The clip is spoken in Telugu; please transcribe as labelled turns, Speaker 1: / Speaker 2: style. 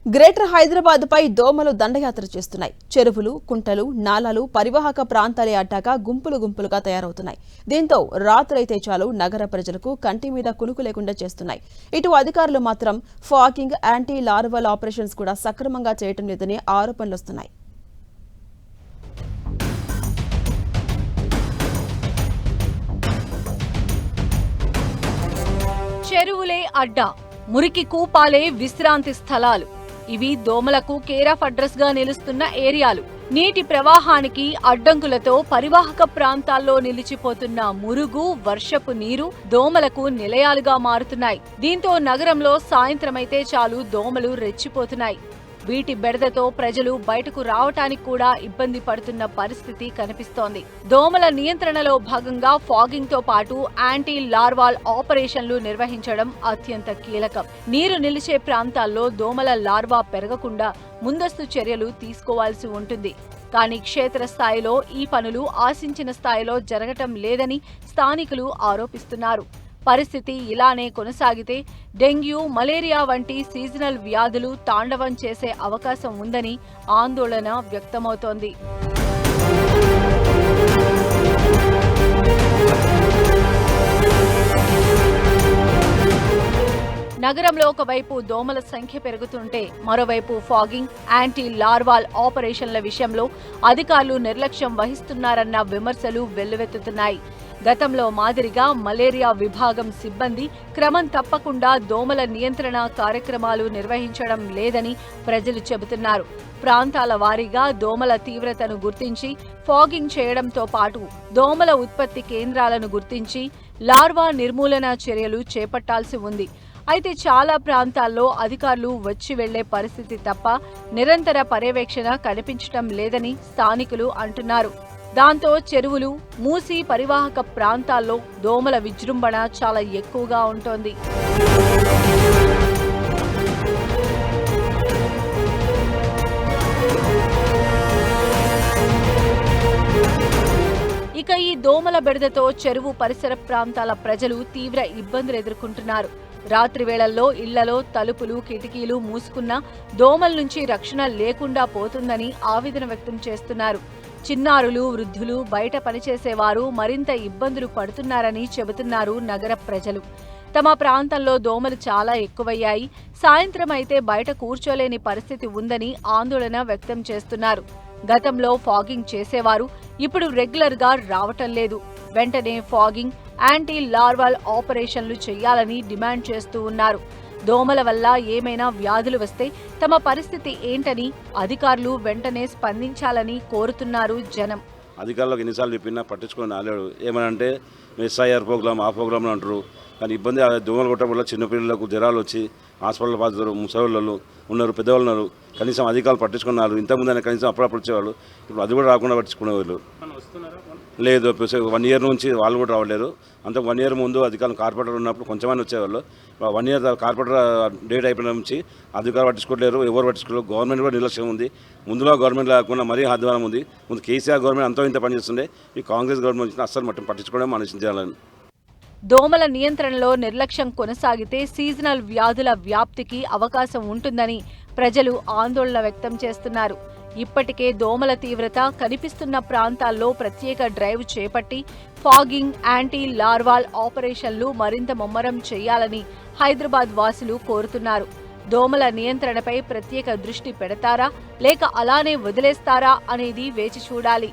Speaker 1: గ్రేటర్ హైదరాబాద్ పై దోమలు దండయాత్ర చేస్తున్నాయి. చెరువులు, కుంటలు, నాలాలు, పరివాహక ప్రాంతాలే అడ్డాగా గుంపులు గుంపులుగా తయారవుతున్నాయి. దీంతో రాత్రైతే చాలు నగర ప్రజలకు కంటి మీద కునుకు లేకుండా చేస్తున్నాయి. ఇటు అధికారులు మాత్రం ఫాగింగ్, యాంటీ లార్వల్ ఆపరేషన్స్ కూడా సక్రమంగా చేయటం లేదని ఆరోపణలొస్తున్నాయి.
Speaker 2: చెరువులే అడ్డా, మురికి కూపాలే విశ్రాంతి స్థలాలు. ఇవి దోమలకు కేర్ ఆఫ్ అడ్రస్ గా నిలుస్తున్న ఏరియాలు. నీటి ప్రవాహానికి అడ్డంకులతో పరివాహక ప్రాంతాల్లో నిలిచిపోతున్న మురుగు, వర్షపు నీరు దోమలకు నిలయాలుగా మారుతున్నాయి. దీంతో నగరంలో సాయంత్రమైతే చాలు దోమలు రెచ్చిపోతున్నాయి. వీటి బెడదతో ప్రజలు బయటకు రావటానికి కూడా ఇబ్బంది పడుతున్న పరిస్థితి కనిపిస్తోంది. దోమల నియంత్రణలో భాగంగా ఫాగింగ్ తో పాటు యాంటీ లార్వాల్ ఆపరేషన్లు నిర్వహించడం అత్యంత కీలకం. నీరు నిలిచే ప్రాంతాల్లో దోమల లార్వా పెరగకుండా ముందస్తు చర్యలు తీసుకోవాల్సి ఉంటుంది. కానీ క్షేత్రస్థాయిలో ఈ పనులు ఆశించిన స్థాయిలో జరగటం లేదని స్థానికులు ఆరోపిస్తున్నారు. పరిస్థితి ఇలానే కొనసాగితే డెంగ్యూ, మలేరియా వంటి సీజనల్ వ్యాధులు తాండవం చేసే అవకాశం ఉందని ఆందోళన వ్యక్తమవుతోంది. నగరంలో ఒకవైపు దోమల సంఖ్య పెరుగుతుంటే మరోవైపు ఫాగింగ్, యాంటీ లార్వాల్ ఆపరేషన్ల విషయంలో అధికారులు నిర్లక్ష్యం వహిస్తున్నారన్న విమర్శలు వెల్లువెత్తుతున్నాయి. గతంలో మాదిరిగా మలేరియా విభాగం సిబ్బంది క్రమం తప్పకుండా దోమల నియంత్రణ కార్యక్రమాలు నిర్వహించడం లేదని ప్రజలు చెబుతున్నారు. ప్రాంతాల వారీగా దోమల తీవ్రతను గుర్తించి ఫాగింగ్ చేయడంతో పాటు దోమల ఉత్పత్తి కేంద్రాలను గుర్తించి లార్వా నిర్మూలన చర్యలు చేపట్టాల్సి ఉంది. అయితే చాలా ప్రాంతాల్లో అధికారులు వచ్చి వెళ్లే పరిస్థితి తప్ప నిరంతర పర్యవేక్షణ కనిపించటం లేదని స్థానికులు అంటున్నారు. దాంతో చెరువులు, మూసి పరివాహక ప్రాంతాల్లో దోమల విజృంభణ చాలా ఎక్కువగా ఉంటోంది. ఇక ఈ దోమల బెడదతో చెరువు పరిసర ప్రాంతాల ప్రజలు తీవ్ర ఇబ్బందులు ఎదుర్కొంటున్నారు. రాత్రి వేళల్లో ఇళ్లలో తలుపులు, కిటికీలు మూసుకున్నా దోమల నుంచి రక్షణ లేకుండా పోతుందని ఆవేదన వ్యక్తం చేస్తున్నారు. చిన్నారులు, వృద్ధులు, బయట పనిచేసేవారు మరింత ఇబ్బందులు పడుతున్నారని చెబుతున్నారు నగర ప్రజలు. తమ ప్రాంతంలో దోమలు చాలా ఎక్కువయ్యాయి, సాయంత్రం అయితే బయట కూర్చోలేని పరిస్థితి ఉందని ఆందోళన వ్యక్తం చేస్తున్నారు. గతంలో ఫాగింగ్ చేసేవారు ఇప్పుడు రెగ్యులర్ గా రావటం లేదు. వెంటనే ఫాగింగ్, యాంటీ లార్వాల్ ఆపరేషన్లు చేయాలని డిమాండ్ చేస్తూ ఉన్నారు. దోమల వల్ల ఏమైనా వ్యాధులు వస్తే తమ పరిస్థితి ఏంటని అధికారులు వెంటనే స్పందించాలని కోరుతున్నారు జనం.
Speaker 3: అధికారులకు ఎన్నిసార్లు చెప్పినా పట్టించుకొని రాలేడు. ఏమనంటే SIR ప్రోగ్రామ్, ఆ ప్రోగ్రాంలు అంటారు. కానీ ఇబ్బంది దోమలు కొట్టడం వల్ల చిన్నపిల్లలకు జ్వరాలు వచ్చి హాస్పిటల్ బాధితులు, ముసలిళ్ళు ఉన్నారు, పెద్దవాళ్ళు ఉన్నారు. కనీసం అధికారులు పట్టించుకున్నారు. ఇంతకుముందు కనీసం అప్పుడప్పుడు వచ్చేవాళ్ళు, ఇప్పుడు అది కూడా రాకుండా పట్టించుకునేవాళ్ళు లేదు. 1 ఇయర్ నుంచి వాళ్ళు కూడా రావలేరు. అంత 1 ఇయర్ ముందు అధికారులు కార్పొరేటర్ ఉన్నప్పుడు కొంచెమని వచ్చేవాళ్ళు. 1 ఇయర్ కార్పొరేటర్ డేట్ అయిపోయిన నుంచి అధికారులు పట్టించుకోలేరు, ఎవరు పట్టించుకోలేరు. గవర్నమెంట్ కూడా నిర్లక్ష్యం ఉంది. ముందులో గవర్నమెంట్ లేకుండా మరీ ఆధ్వర్యం ఉంది. ముందు కేసీఆర్ గవర్నమెంట్ అంతా ఇంత పనిచేస్తుండే, ఈ కాంగ్రెస్ గవర్నమెంట్ అస్సలు మట్టి పట్టించుకోవడం ఆలోచించాలని.
Speaker 2: దోమల నియంత్రణలో నిర్లక్ష్యం కొనసాగితే సీజనల్ వ్యాధుల వ్యాప్తికి అవకాశం ఉంటుందని ప్రజలు ఆందోళన వ్యక్తం చేస్తున్నారు. ఇప్పటికే దోమల తీవ్రత కనిపిస్తున్న ప్రాంతాల్లో ప్రత్యేక డ్రైవ్ చేపట్టి ఫాగింగ్, యాంటీ లార్వాల్ ఆపరేషన్లు మరింత ముమ్మరం చేయాలని హైదరాబాద్ వాసులు కోరుతున్నారు. దోమల నియంత్రణపై ప్రత్యేక దృష్టి పెడతారా లేక అలానే వదిలేస్తారా అనేది వేచి చూడాలి.